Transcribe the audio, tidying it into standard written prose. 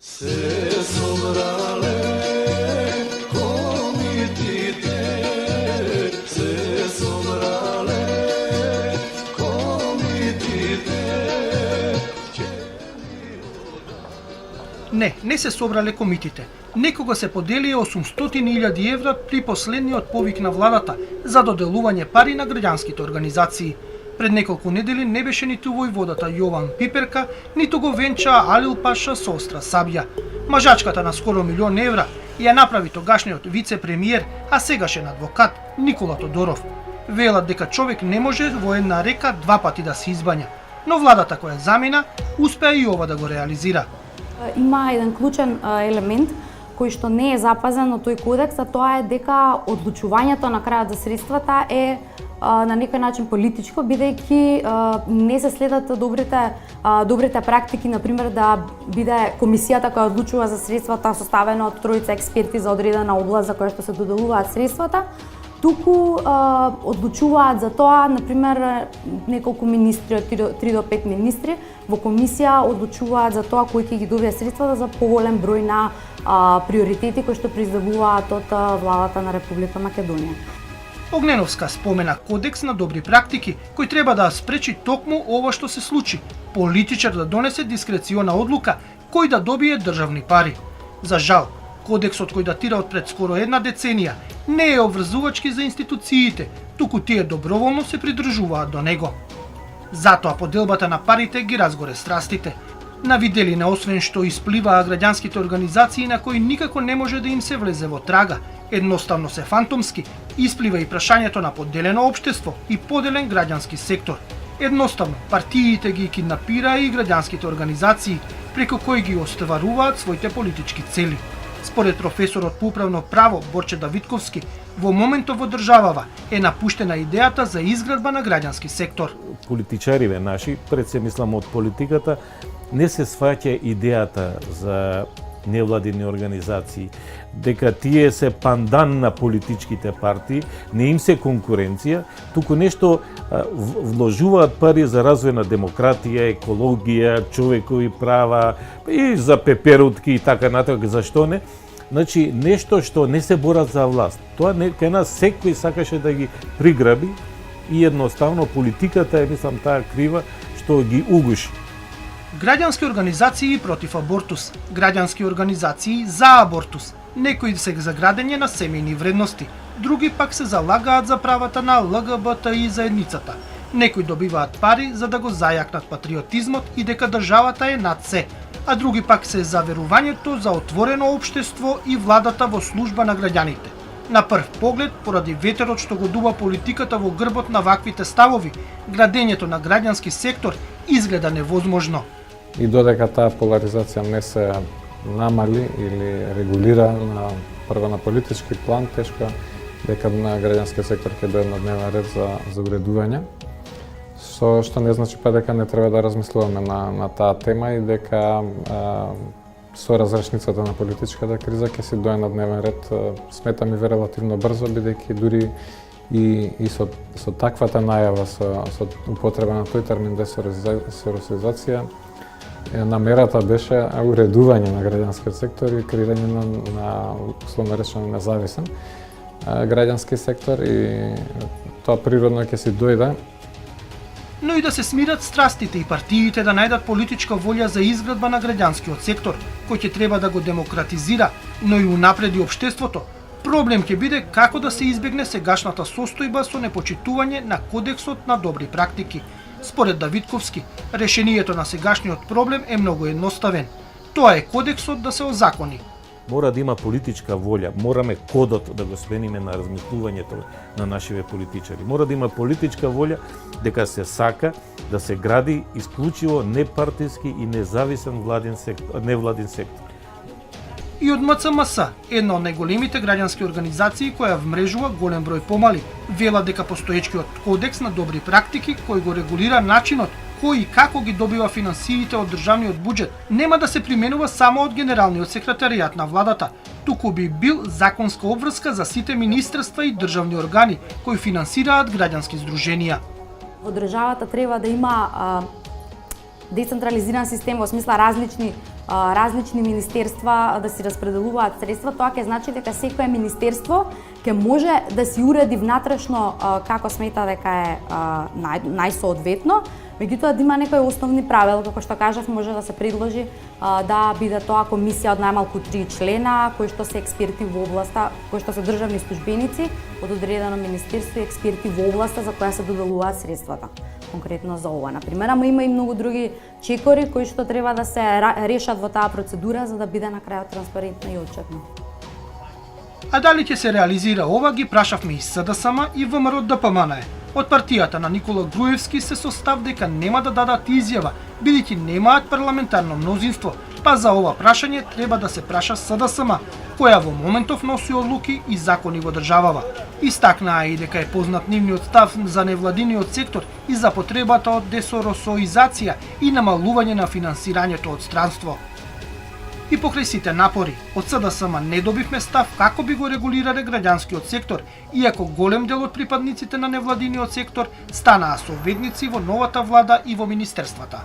Se sobrale komitite, se sobrale komitite. Не се собрале комитите. Некога се поделија 800.000 евра при последниот повик на владата за доделување пари на граѓанските организации. Пред неколку недели не беше ниту војводата Јован Пиперка, ниту го венча Алил Паша со остра сабја. Мажачката на скоро 1.000.000 евра ја направи тогашниот вице-премиер, а сегашен адвокат Никола Тодоров. Велат дека човек не може во една река два пати да се избања, но владата која замина успеа и ова да го реализира. Има еден клучен елемент кој што не е запазен од тој кодекс, а тоа е дека одлучувањето на крајот за средствата е на некој начин политичко, бидејќи не се следат добрите практики, например да биде комисијата која одлучува за средствата составена од тројца експерти за одредена област за која што се доделуваат средствата, туку одлучуваат за тоа, например, неколку министри, од 3 до 5 министри во комисија одлучуваат за тоа кои ќе ги добие средствата за поголем број на приоритети кои што произведуваат од владата на Република Македонија. Огненовска спомена кодекс на добри практики, кој треба да спречи токму ова што се случи, политичар да донесе дискрециона одлука кој да добие државни пари. За жал, кодексот кој датира од пред скоро една деценија не е обврзувачки за институциите, туку тие доброволно се придржуваат до него. Затоа поделбата на парите ги разгоре страстите. На виделина, освен што испливаа граѓанските организации на кои никако не може да им се влезе во трага, едноставно се фантомски, исплива и прашањето на поделено општество и поделен граѓански сектор. Едноставно, партиите ги киднапираа и граѓанските организации, преку кои ги остваруваат своите политички цели. Според професорот по управно право Борче Давидковски, во моментов во државава е напуштена идејата за изградба на граѓански сектор. Политичариве наши, пред се мислам од политиката, не се сваќа идејата за невладини организации, дека тие се пандан на политичките партии, не им се конкуренција, туку нешто вложуваат пари за развој на демократија, екологија, човекови права и за пеперутки и така натаму, зашто не? Значи, нешто што не се борат за власт. Тоа кај нас секој сакаше да ги приграби и едноставно политиката е, мислам, таа крива што ги угуши. Граѓански организации против абортус, граѓански организации за абортус, некои се за градење на семејни вредности, други пак се залагаат за правата на ЛГБТИ заедницата. Некои добиваат пари за да го зајакнат патриотизмот и дека државата е над се, а други пак се за верувањето за отворено општество и владата во служба на граѓаните. На прв поглед, поради ветерот што го дува политиката во грбот на ваквите ставови, градењето на граѓански сектор изгледа невозможно. И додека таа поларизација не се намали или регулира прво на политички план, тешко дека на граѓанскиот сектор ќе дојде на дневен ред за уредување. Што не значи па дека не треба да размислуваме на таа тема и дека со разрешницата на политичката криза ќе се дојде на дневен ред, сметам и релативно брзо, бидејќи дури и со таквата најава, со употреба на тој термин десоросизација, намерата беше уредување на граѓанскиот сектор и креирање на условно речено независен граѓански сектор и тоа природно ќе си дојде. Но и да се смират страстите и партиите да најдат политичка волја за изградба на граѓанскиот сектор, кој ќе треба да го демократизира, но и унапреди општеството. Проблем ќе биде како да се избегне сегашната состојба со непочитување на кодексот на добри практики. Според Давидковски, решението на сегашниот проблем е многу едноставен. Тоа е кодексот да се озакони. Мора да има политичка волја, мораме кодот да го смениме на размислувањето на нашиве политичари. Мора да има политичка волја дека се сака да се гради исклучиво непартиски и независен невладин сектор. И од МЦМС, една од најголемите граѓански организации која вмрежува голем број помали, вела дека постоечкиот кодекс на добри практики кој го регулира начинот кој и како ги добива финансиите од државниот буџет, нема да се применува само од генералниот секретаријат на владата, туку би бил законска обврска за сите министерства и државни органи кои финансираат граѓански здруженија. Во државата треба да има децентрализиран систем, во смисла различни различни министерства да си распределуваат средства, тоа ќе значи дека секое министерство ќе може да си уреди внатрешно како смета дека е најсоодветно, меѓутоа да има некои основни правила, како што кажав, може да се предложи да биде тоа комисија од најмалку 3 члена, кои што се експерти во областа, кои што се државни службеници од одредено министерство и експерти во областа за која се доделуваат средствата. Конкретно за ова, например, ама има и многу други чекори кои што треба да се решат во таа процедура за да биде на крајот транспарентно и отчетно. А дали ќе се реализира ова, ги прашавме и СДСМ и ВМРО ДПМН. Од партијата на Никола Груевски се состав дека нема да дадат изјава, бидејќи немаат парламентарно мнозинство, па за ова прашање треба да се праша СДСМ, која во моментов носи одлуки и закони во државава. Истакнаа и дека е познат нивниот став за невладиниот сектор и за потребата од десоросоизација и намалување на финансирањето од странство. И покрај сите напори, од СДСМ не добивме став како би го регулирале граѓанскиот сектор, иако голем дел од припадниците на невладиниот сектор станаа советници во новата влада и во министерствата.